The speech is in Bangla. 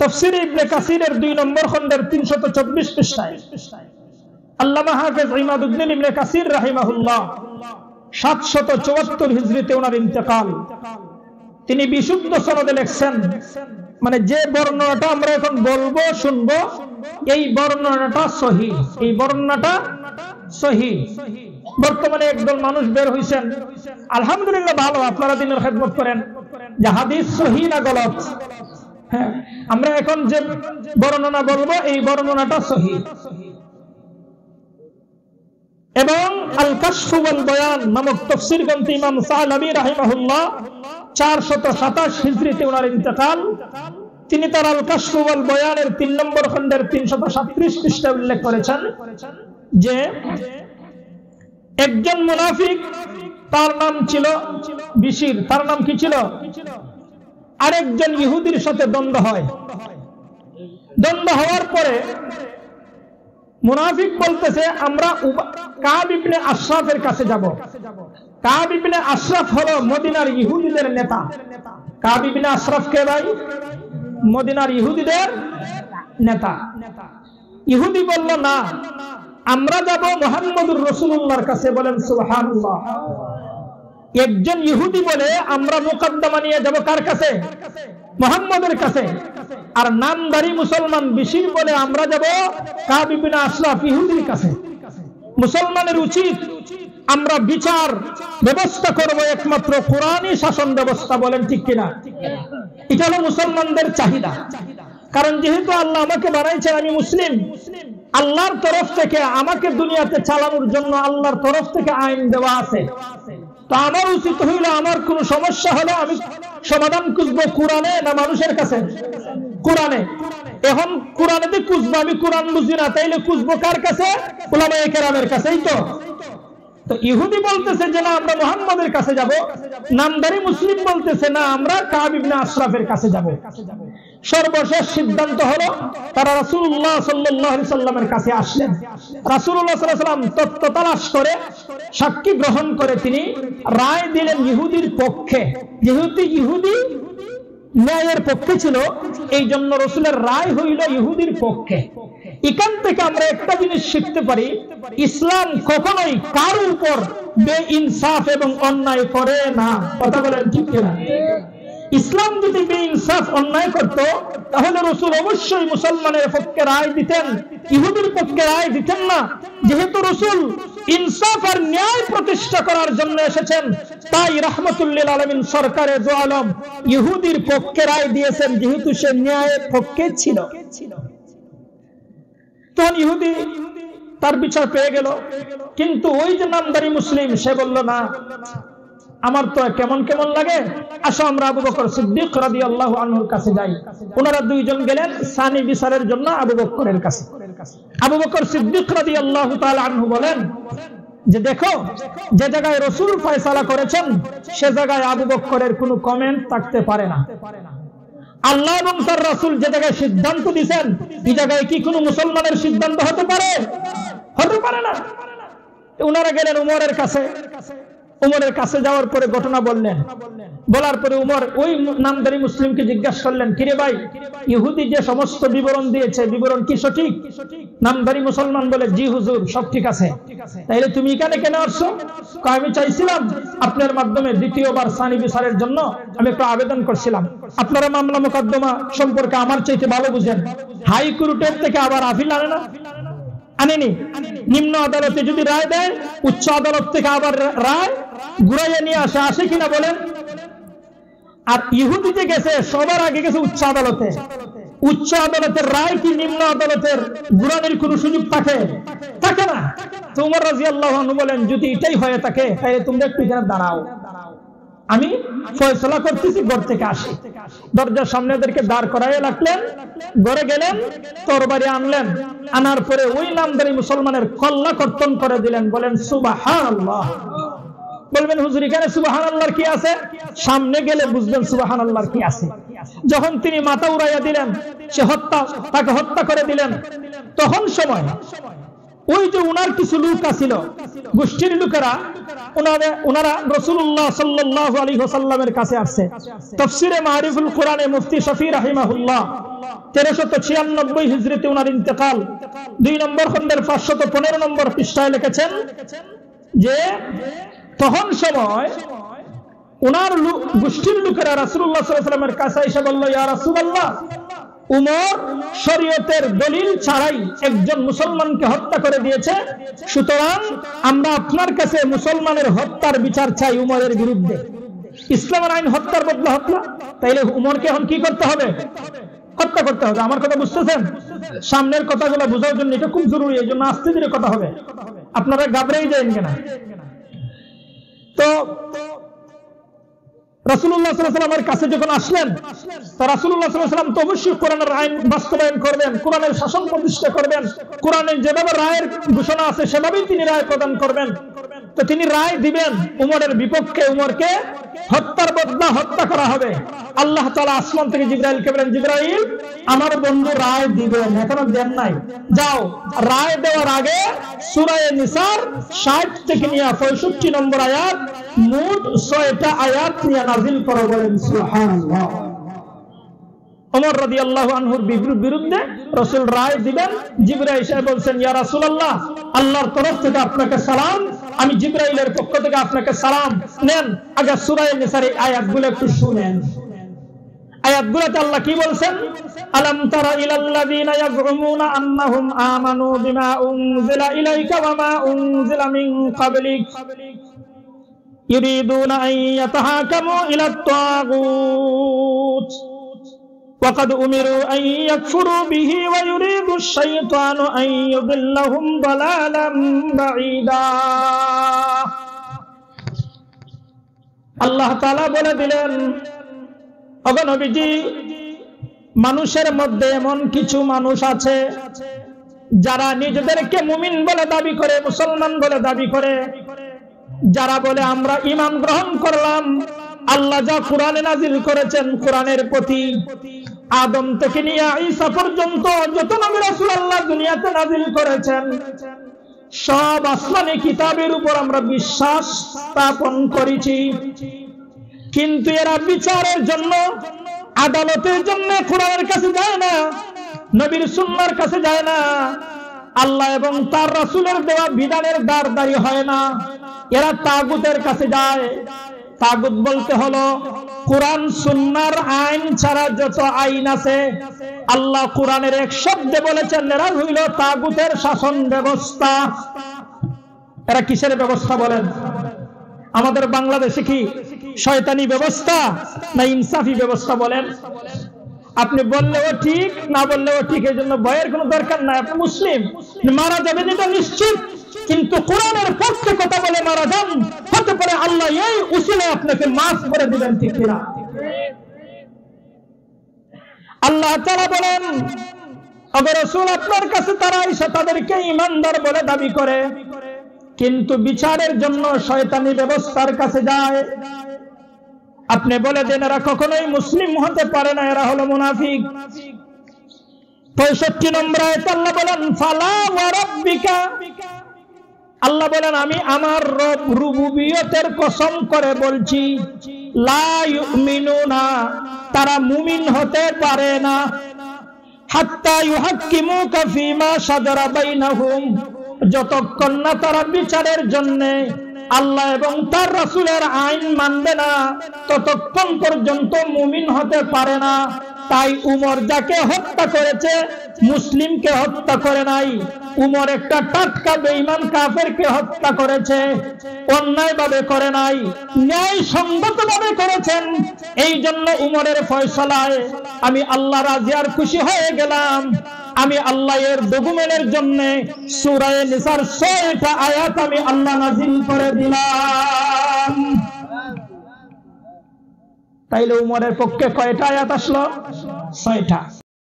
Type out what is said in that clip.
তাফসীর ইবনে কাসিরের 2 নম্বর খণ্ডের 324 পৃষ্ঠায় আল্লামা হাফেজ ইমাদউদ্দিন ইবনে কাসির রাহিমাহুল্লাহ 774 হিজরিতে ওনার ইন্তেকাল। তিনি বিশুদ্ধ সনদে লিখছেন, মানে যে বর্ণনাটা আমরা এখন বলবো শুনবো, এই বর্ণনাটা সহিহ, এই বর্ণনাটা সহিহ। বর্তমানে একদল মানুষ বের হইছেন, আলহামদুলিল্লাহ ভালো, আপনারা দিনের খেদমত করেন, যে হাদিস সহিহ না গলত। হ্যাঁ, আমরা এখন যে বর্ণনা বলবো এই বর্ণনাটা সহিহ। এবং আল কাশফ ওয়াল বয়ান নামক তাফসীর গ্রন্থে ইমাম সালাবী রাহিমাহুল্লাহ 427 হিজরিতে ওনার ইন্তেকাল। তিনি তার আল কাশফ ওয়াল বয়ানের 3 নম্বর খণ্ডের 337 পৃষ্ঠায় উল্লেখ করেছেন যে একজন মুনাফিক, তার নাম ছিল বিশির, তার নাম কি ছিল? আরেকজন ইহুদির সাথে দ্বন্দ্ব হয়। দ্বন্দ্ব হওয়ার পরে মুনাফিক বলতেছে আমরা কাব ইবনে আশরাফের কাছে যাব। কাব ইবনে আশরাফ হলো মদিনার ইহুদিদের নেতা। কাব ইবনে আশরাফ কে ভাই? মদিনার ইহুদিদের নেতা। ইহুদি বলল না, আমরা যাব মুহাম্মদুর রাসূলুল্লাহর কাছে। বলেন সুবহানাল্লাহ। একজন ইহুদি বলে আমরা মুকদ্দমা নিয়ে যাব কার কাছে? মুহাম্মদের কাছে। আর নামদারি মুসলমান বিশির বলে আমরা যাব কাব ইবনে আশরাফ ইহুদির কাছে। মুসলমানের উচিত আমরা বিচার ব্যবস্থা করব একমাত্র কোরআনী শাসন ব্যবস্থা। বলেন ঠিক কিনা? এটা হলো মুসলমানদের চাহিদা। কারণ যেহেতু আল্লাহ আমাকে বানাইছেন, আমি মুসলিম, আল্লাহর তরফ থেকে আমাকে দুনিয়াতে চালানোর জন্য আল্লাহর তরফ থেকে আইন দেওয়া আছে। তো আমার উচিত হইল আমার কোন সমস্যা হলে আমি সমাধান খুঁজবো কোরআনে না মানুষের কাছে? কোরআনে। এখন কোরআনে দিয়ে খুঁজবো, আমি কোরআন বুঝি না, তাইলে খুঁজবো কার কাছে? উলামায়ে কেরামের কাছেই। তো ইহুদি বলতেছে যে না আমরা মুহাম্মদের কাছে যাব, নামদারি মুসলিম বলতেছে না আমরা কাব ইবনে আশরাফের কাছে যাব। সর্বশেষ সিদ্ধান্ত হলো তারা রাসূলুল্লাহ সাল্লাল্লাহু আলাইহি সাল্লামের কাছে আসলেন। রাসূলুল্লাহ সাল্লাল্লাহু আলাইহি সাল্লাম তথ্য তালাশ করে সাক্ষী গ্রহণ করে তিনি রায় দিলেন ইহুদির পক্ষে। যেহেতু ইহুদি ন্যায়ের পক্ষে ছিল, এই জন্য রাসূলের রায় হইল ইহুদির পক্ষে। এখান থেকে আমরা একটা জিনিস শিখতে পারি, ইসলাম কখনোই কারো উপর বেইনসাফ এবং অন্যায় করে না। কথা বলেন ঠিক কিনা? ইসলাম যদি বেইনসাফ অন্যায় করত তাহলে রাসূল অবশ্যই মুসলমানের পক্ষে রায় দিতেন, ইহুদির পক্ষে রায় দিতেন না। যেহেতু রাসূল ইনসাফ আর ন্যায় প্রতিষ্ঠা করার জন্য এসেছেন, তাই রাহমাতুল লিল আলামিন সরকারে দু আলম ইহুদির পক্ষে রায় দিয়েছেন, যেহেতু সে ন্যায়ের পক্ষে ছিল। তখন ইহুদি তার বিচার পেয়ে গেল। কিন্তু ওই যে নামদারি মুসলিম, সে বলল না, আমার তো কেমন কেমন লাগে, আসো আমরা আবু বকর সিদ্দিক রাদিয়াল্লাহু আনহুর কাছে যাই। ওনারা দুইজন গেলেন সানি বিচারের জন্য আবু বকরের কাছে। আবু বকর সিদ্দিক রাদিয়াল্লাহু তাআলা আনহু বলেন যে দেখো, যে জায়গায় রাসূল ফয়সালা করেছেন সে জায়গায় আবু বকরের কোনো কমেন্ট থাকতে পারে না। আল্লাহ এবং তার রাসূল যে জায়গায় সিদ্ধান্ত দিয়েছেন, এই জায়গায় কি কোনো মুসলমানের সিদ্ধান্ত হতে পারে? হতে পারে না। ওনারা গেলেন উমরের কাছে। উমরের কাছে যাওয়ার পরে ঘটনা বললেন। বলার পরে উমর ওই নামদারি মুসলিমকে জিজ্ঞাসা করলেন, কিরে ভাই, ইহুদি যে সমস্ত বিবরণ দিয়েছে, বিবরণ কি সঠিক? নামদারি মুসলমান বলে, জি হুজুর, সব ঠিক আছে। তাইলে তুমি এখানে কেন আসছো? আমি চাইছিলাম আপনার মাধ্যমে দ্বিতীয়বার সানি বিচারের জন্য আমি একটা আবেদন করছিলাম। আপনারা মামলা মোকদ্দমা সম্পর্কে আমার চাইতে ভালো বুঝেন। হাইকোর্টের থেকে আবার আপিল আনে না? আনেনি। নিম্ন আদালতে যদি রায় দেয়, উচ্চ আদালত থেকে আবার রায় ঘুরাইয়া নিয়ে আসে, আসে কিনা বলেন? আর ইহুদি যে গেছে সবার আগে গেছে উচ্চ আদালতে। উচ্চ আদালতের রায় কি নিম্ন আদালতের ঘুরানোর কোন সুযোগ থাকে? থাকে না। তো উমর রাদিয়াল্লাহু আনহু বলেন, যদি এটাই হয়ে থাকে তাহলে তোমরা একটু এখানে দাঁড়াও, আমি ফয়সালা করতেছি, ঘর থেকে আসি। দরজার সামনে এদেরকে দাঁড় করাইয়া রাখলেন। ঘরে গেলেন, তরবারি আনলেন। আনার পরে ওই নামদারি মুসলমানের কল্লা কর্তন করে দিলেন। বলেন সুবহানাল্লাহ। বলবেন হুজুর এখানে সুবহানাল্লাহর কি আছে? সামনে গেলে বুঝবেন সুবহানাল্লাহর কি আছে। যখন তিনি মাথা উড়াইয়া দিলেন, সে তাকে হত্যা করে দিলেন। তখন সময় ওই যে উনার কিছু লোক আছিল, গোষ্ঠীর লোকেরা, ওনারা রাসূলুল্লাহ সাল্লাল্লাহু আলাইহি ওয়াসাল্লামের কাছে আসছে। তাফসীরে মারিফুল কোরআনে মুফতি শফি রাহিমাহুল্লাহ 1396 হিজরিতে উনার ইন্তেকাল। 2 নম্বর খণ্ডের 515 নম্বর পৃষ্ঠায় লিখেছেন যে তখন সময় উনার গোষ্ঠীর লোকেরা রাসূলুল্লাহ সাল্লাল্লাহু আলাইহি ওয়াসাল্লামের কাছে এসে বলল, ইয়া রাসূলুল্লাহ, উমর শরীয়তের দলিল ছাড়াই একজন মুসলমানকে হত্যা করে দিয়েছে, সুতরাং আমরা আপনার কাছে মুসলমানের হত্যার বিচার চাই উমরের বিরুদ্ধে। ইসলামের আইন হত্যার বদলা হত্যা, তাইলে উমরকে এখন কি করতে হবে? হত্যা করতে হবে। আমার কথা বুঝতেছেন? সামনের কথাগুলো বোঝার জন্য এটা খুব জরুরি, এই জন্য আস্তে ধীরে কথা হবে, আপনারা ঘাবড়েই যাবেন কেন। তো রাসূলুল্লাহ সাল্লাল্লাহু আলাইহি ওয়াসাল্লামের কাছে যখন আসলেন, তো রাসূলুল্লাহ সাল্লাল্লাহু আলাইহি ওয়াসাল্লাম তো অবশ্যই কোরআনের আইন বাস্তবায়ন করবেন, কোরআনের শাসন প্রতিষ্ঠা করবেন, কোরআনের যেভাবে রায়ের ঘোষণা আছে সেভাবেই তিনি রায় প্রদান করবেন। তো তিনি রায় দিবেন উমরের বিপক্ষে, উমরকে হত্যার বদলা হত্যা করা হবে। আল্লাহ তাআলা আসমান থেকে জিবরাইলকে বলেন, জিবরাইল, আমার বন্ধু রায় দিবেন, এখনো দেন নাই, যাও রায় দেওয়ার আগে সূরা নিসার 60 থেকে নিয়ে 65 নম্বর আয়াত, মোট 6টা আয়াত নিয়ে নাযিল করো, বলেন সুবহানাল্লাহ। ওমর রাদিয়াল্লাহু আনহুর বিরুদ্ধে রাসূল রায় দিবেন। জিবরাইল এসে বলছেন, ইয়া রাসূলুল্লাহ, আল্লাহর তরফ থেকে আপনাকে সালাম, আমি জিবরাইলের পক্ষ থেকে আপনাকে সালাম নেন। আগে সূরা নিসার এই আয়াতগুলো একটু শুনেন। আয়াতগুলোতে আল্লাহ কি বলছেন? আলাম তারা ইলাল্লাযীনা ইয়াজউমুনা আন্নাহুম আমানু বিমা উনজিলা ইলাইকা ওয়া মা উনজিলা মিন ক্বাবলিক ইউরিদুনা আন ইয়াতাহাকামু ইলাত তাগুত ওয়া ক্বাদ উমিরু আন ইয়াকফুরু বিহি ওয়া ইউরিদু আশ-শাইতানু আন ইউদিল্লাহুম দালালাম বাঈদা। আল্লাহ তাআলা বলে দিলেন, ওগো নবীজি, মানুষের মধ্যে এমন কিছু মানুষ আছে যারা নিজেদেরকে মুমিন বলে দাবি করে, মুসলমান বলে দাবি করে, যারা বলে আমরা ঈমান গ্রহণ করলাম আল্লাহ যা কোরআনে নাজিল করেছেন, কোরআনের প্রতি আদম থেকে নিয়ে ঈসা পর্যন্ত যত নবী রাসূল আল্লাহ দুনিয়াতে নাজিল করেছেন সব আসমানি কিতাবের উপর আমরা বিশ্বাস স্থাপন করেছি। কিন্তু এরা বিচারের জন্য, আদালতের জন্য কোরআনের কাছে যায় না, নবীর সুন্নাহর কাছে যায় না, আল্লাহ এবং তার রাসূলের দেওয়া বিধানের দ্বারদারি হয় না, এরা তাগুতের কাছে যায়। তাগুত বলতে হলো কোরআন সুন্নাহর আইন ছাড়া যত আইন আছে, আল্লাহ কোরআনের এক শব্দে বলেছেন এরা হইল তাগুতের শাসন ব্যবস্থা। এরা কিসের ব্যবস্থা বলেন? আমাদের বাংলাদেশে কি শয়তানি ব্যবস্থা না ইনসাফি ব্যবস্থা বলেন? আপনি বললেও ঠিক, না বললেও ঠিক, এই জন্য ভয়ের কোনো দরকার নাই। আপনি মুসলিম, মারা যাবেন এটা নিশ্চিত, কিন্তু কোরআনের পক্ষে কথা বলে মারা যান, হতে পারে আল্লাহ এই উসিলায় আপনাকে মাফ করে দিবেন, ঠিক কিনা? আল্লাহ তাআলা বলেন, ওগো রাসূল, আপনার কাছে তারা এসে তাদেরকে ঈমানদার বলে দাবি করে, কিন্তু বিচারের জন্য শয়তানি ব্যবস্থার কাছে যায়। আপনি বলে দেন এরা কখনোই মুসলিম হতে পারে না, এরা হলো মুনাফিক। 65 নম্বর আয়াতে আল্লাহ বলেন, ফালা ওয়া রাব্বিকা, আল্লাহ বলেন আমি আমার রব রুবুবিয়তের কসম করে বলছি, লা ইউমিনুনা, তারা মুমিন হতে পারে না, হাত্তা ইউহাক্কিমুকা ফীমা শাজারা বাইনাহুম, যতক্ষণ না তারা বিচারের জন্য আল্লাহ এবং তার রাসূলের আইন মানবে না, ততক্ষণ পর্যন্ত মুমিন হতে পারে না। তাই উমর যাকে হত্যা করেছে মুসলিমকে হত্যা করে নাই, উমর একটা টাটকা বেঈমান কাফেরকে হত্যা করেছে, অন্যায়ভাবে করে নাই, ন্যায়সঙ্গতভাবে করেছেন। এই জন্য উমরের ফয়সালায় আমি আল্লাহ রাজি আর খুশি হয়ে গেলাম। আমি আল্লাহ এর ডকুমেন্টের জন্য সূরা নিসার 6টা আয়াত আমি আল্লাহ নাযিল করে দিলাম। তাইলে উমরের পক্ষে কয়টা আয়াত আসলো? 6টা।